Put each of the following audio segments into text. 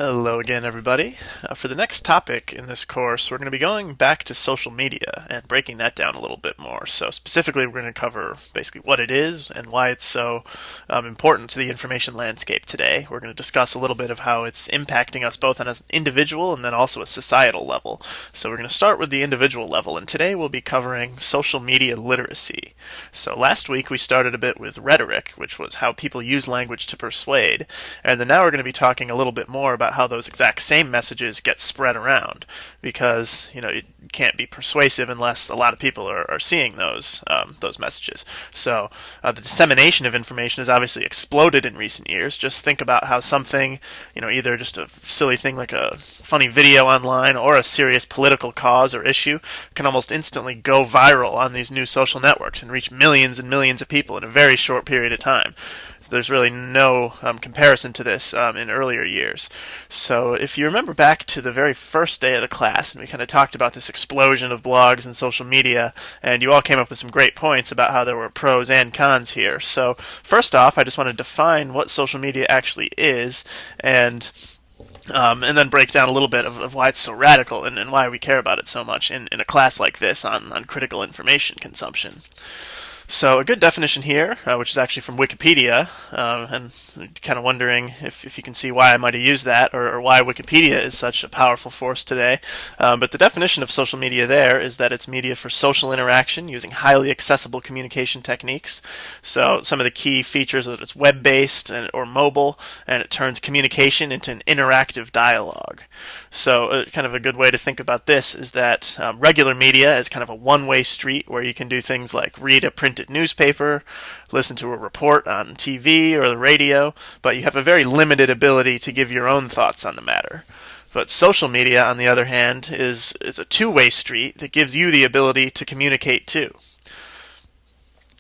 Hello again, everybody. For the next topic in this course, we're going to be going back to social media and breaking that down a little bit more. So, specifically, we're going to cover basically what it is and why it's so important to the information landscape today. We're going to discuss a little bit of how it's impacting us both on an individual and then also a societal level. So, we're going to start with the individual level, and today we'll be covering social media literacy. So, last week we started a bit with rhetoric, which was how people use language to persuade, and then now we're going to be talking a little bit more about how those exact same messages get spread around, because it can't be persuasive unless a lot of people are seeing those messages. So the dissemination of information has obviously exploded in recent years. Just think about how something, either just a silly thing like a funny video online or a serious political cause or issue, can almost instantly go viral on these new social networks and reach millions and millions of people in a very short period of time. There's really no comparison to this in earlier years. So if you remember back to the very first day of the class, and we kind of talked about this explosion of blogs and social media, and you all came up with some great points about how there were pros and cons here. So first off, I just want to define what social media actually is, and then break down a little bit of why it's so radical and why we care about it so much in a class like this on critical information consumption. So a good definition here, which is actually from Wikipedia, and kind of wondering if you can see why I might have used that, or why Wikipedia is such a powerful force today. But the definition of social media there is that it's media for social interaction using highly accessible communication techniques. So some of the key features are that it's web-based or mobile, and it turns communication into an interactive dialogue. So kind of a good way to think about this is that regular media is kind of a one-way street where you can do things like read a printed newspaper, listen to a report on TV or the radio, but you have a very limited ability to give your own thoughts on the matter. But social media, on the other hand, is a two-way street that gives you the ability to communicate too.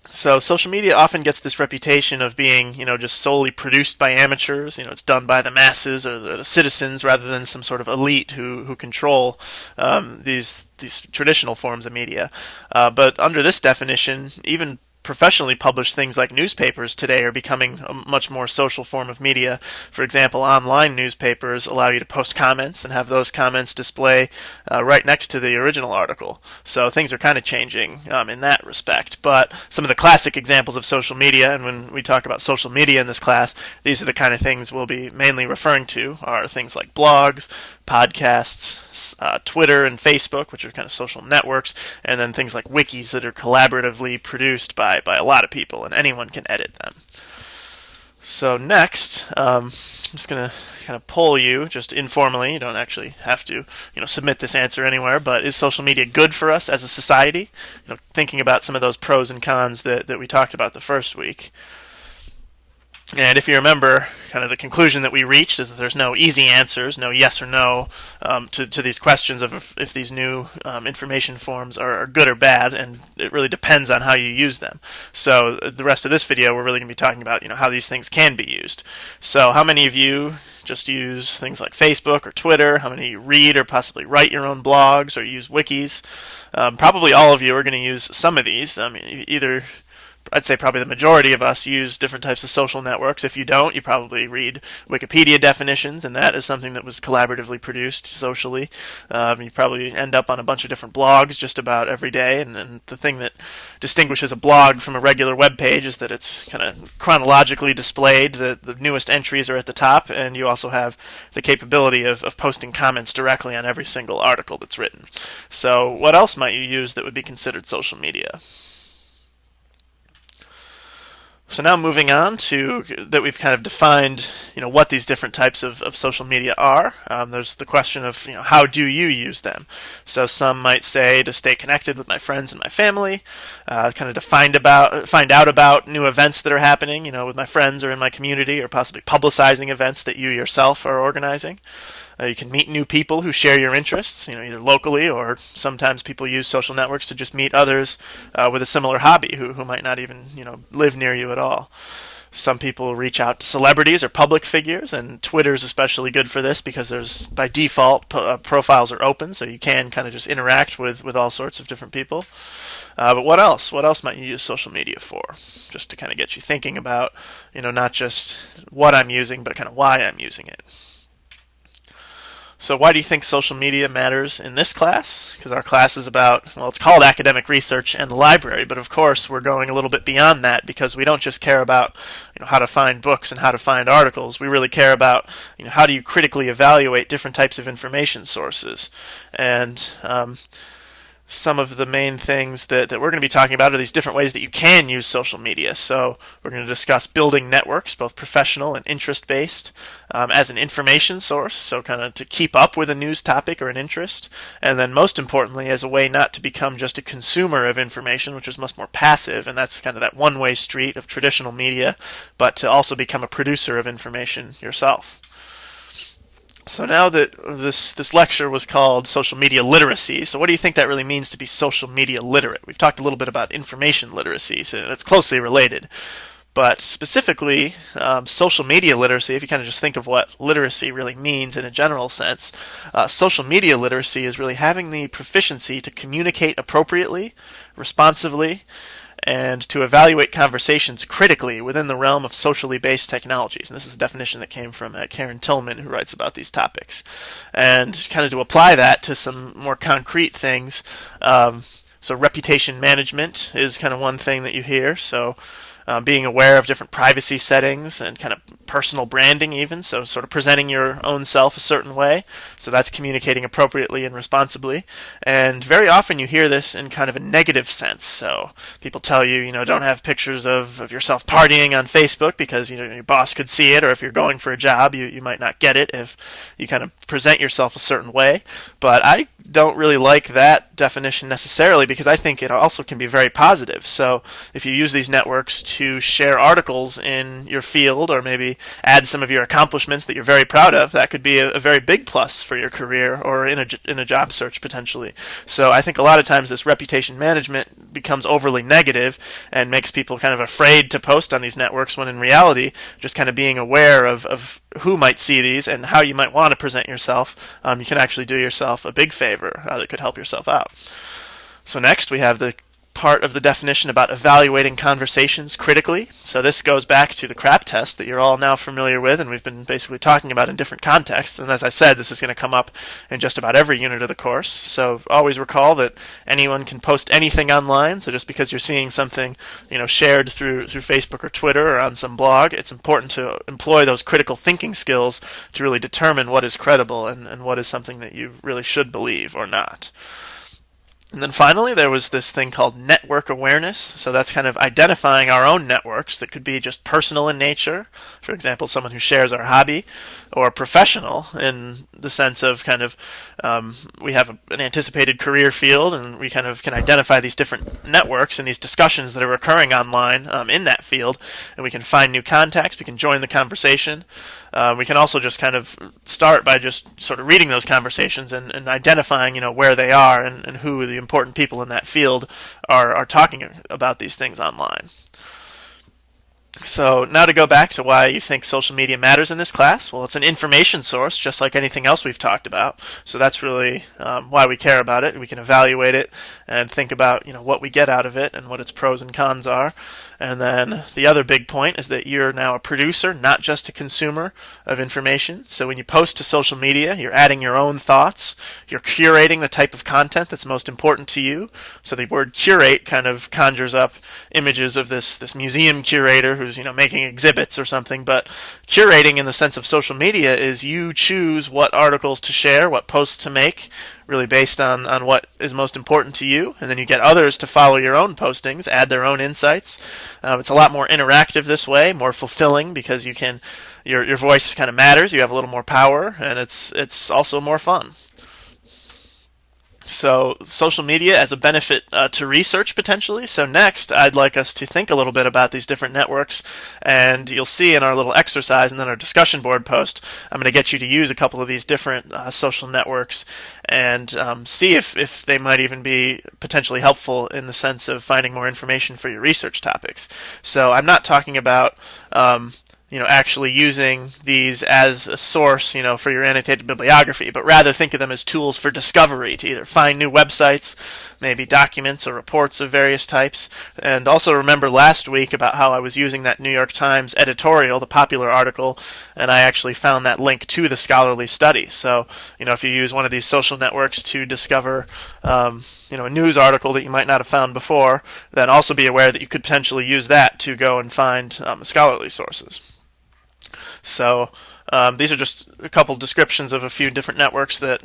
So social media often gets this reputation of being, just solely produced by amateurs. It's done by the masses or the citizens rather than some sort of elite who control these traditional forms of media. But under this definition, even professionally published things like newspapers today are becoming a much more social form of media. For example, online newspapers allow you to post comments and have those comments display right next to the original article. So things are kind of changing in that respect. But some of the classic examples of social media, and when we talk about social media in this class, these are the kind of things we'll be mainly referring to, are things like blogs, podcasts, Twitter and Facebook, which are kind of social networks, and then things like wikis that are collaboratively produced by a lot of people, and anyone can edit them. So next, I'm just going to kind of poll you just informally. You don't actually have to submit this answer anywhere, but is social media good for us as a society? Thinking about some of those pros and cons that we talked about the first week. And if you remember, kind of the conclusion that we reached is that there's no easy answers, no yes or no to these questions of if these new information forms are good or bad, and it really depends on how you use them. So the rest of this video, we're really going to be talking about how these things can be used. So how many of you just use things like Facebook or Twitter? How many of you read or possibly write your own blogs or use wikis? Probably all of you are going to use some of these. I'd say probably the majority of us use different types of social networks. If you don't, you probably read Wikipedia definitions, and that is something that was collaboratively produced socially. You probably end up on a bunch of different blogs just about every day, and the thing that distinguishes a blog from a regular web page is that it's kind of chronologically displayed. The newest entries are at the top, and you also have the capability of posting comments directly on every single article that's written. So what else might you use that would be considered social media? So now moving on to that, we've kind of defined what these different types of social media are. There's the question of how do you use them. So some might say to stay connected with my friends and my family, kind of to find out about new events that are happening with my friends or in my community, or possibly publicizing events that you yourself are organizing. You can meet new people who share your interests, either locally, or sometimes people use social networks to just meet others with a similar hobby who might not even live near you at all. Some people reach out to celebrities or public figures, and Twitter is especially good for this because there's, by default, profiles are open, so you can kind of just interact with all sorts of different people. But what else? What else might you use social media for? Just to kind of get you thinking about, not just what I'm using, but kind of why I'm using it. So why do you think social media matters in this class? Because our class is about, well, it's called academic research and the library, but of course we're going a little bit beyond that because we don't just care about how to find books and how to find articles. We really care about how do you critically evaluate different types of information sources. And some of the main things that we're going to be talking about are these different ways that you can use social media. So we're going to discuss building networks, both professional and interest-based, as an information source, so kind of to keep up with a news topic or an interest, and then most importantly as a way not to become just a consumer of information, which is much more passive, and that's kind of that one-way street of traditional media, but to also become a producer of information yourself. So now that this lecture was called social media literacy, so what do you think that really means to be social media literate? We've talked a little bit about information literacy, so it's closely related. But specifically, social media literacy, if you kind of just think of what literacy really means in a general sense, social media literacy is really having the proficiency to communicate appropriately, responsively, and to evaluate conversations critically within the realm of socially based technologies. And this is a definition that came from Karen Tillman, who writes about these topics. And kind of to apply that to some more concrete things, so reputation management is kind of one thing that you hear. So being aware of different privacy settings and kind of personal branding even, so sort of presenting your own self a certain way. So that's communicating appropriately and responsibly. And very often you hear this in kind of a negative sense. So people tell you, don't have pictures of yourself partying on Facebook because your boss could see it, or if you're going for a job, you might not get it if you kind of present yourself a certain way. But I don't really like that definition necessarily because I think it also can be very positive. So if you use these networks to share articles in your field or maybe add some of your accomplishments that you're very proud of, that could be a very big plus for your career or in a job search potentially. So I think a lot of times this reputation management becomes overly negative and makes people kind of afraid to post on these networks when in reality just kind of being aware of who might see these and how you might want to present yourself, you can actually do yourself a big favor that could help yourself out. So next we have the part of the definition about evaluating conversations critically. So this goes back to the CRAP test that you're all now familiar with and we've been basically talking about in different contexts. And as I said, this is going to come up in just about every unit of the course. So always recall that anyone can post anything online. So just because you're seeing something shared through Facebook or Twitter or on some blog, it's important to employ those critical thinking skills to really determine what is credible and what is something that you really should believe or not. And then finally, there was this thing called network awareness. So that's kind of identifying our own networks that could be just personal in nature. For example, someone who shares our hobby, or professional in the sense of kind of we have an anticipated career field and we kind of can identify these different networks and these discussions that are occurring online in that field, and we can find new contacts, we can join the conversation. We can also just kind of start by just sort of reading those conversations and identifying where they are and who the important people in that field are talking about these things online. So now to go back to why you think social media matters in this class. Well, it's an information source, just like anything else we've talked about. So that's really why we care about it. We can evaluate it and think about what we get out of it and what its pros and cons are. And then the other big point is that you're now a producer, not just a consumer of information. So when you post to social media, you're adding your own thoughts. You're curating the type of content that's most important to you. So the word curate kind of conjures up images of this museum curator who's making exhibits or something. But curating in the sense of social media is you choose what articles to share, what posts to make, really based on what is most important to you, and then you get others to follow your own postings, add their own insights. It's a lot more interactive this way, more fulfilling because your voice kind of matters, you have a little more power, and it's also more fun. So social media as a benefit to research potentially. So next, I'd like us to think a little bit about these different networks, and you'll see in our little exercise and then our discussion board post, I'm going to get you to use a couple of these different social networks and see if they might even be potentially helpful in the sense of finding more information for your research topics. So I'm not talking about actually using these as a source, for your annotated bibliography, but rather think of them as tools for discovery to either find new websites, maybe documents or reports of various types. And also remember last week about how I was using that New York Times editorial, the popular article, and I actually found that link to the scholarly study. So, if you use one of these social networks to discover, a news article that you might not have found before, then also be aware that you could potentially use that to go and find scholarly sources. So these are just a couple descriptions of a few different networks that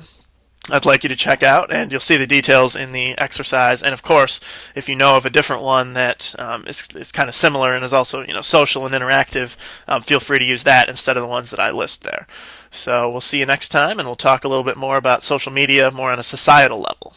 I'd like you to check out, and you'll see the details in the exercise. And of course, if you know of a different one that is kind of similar and is also social and interactive, feel free to use that instead of the ones that I list there. So we'll see you next time, and we'll talk a little bit more about social media more on a societal level.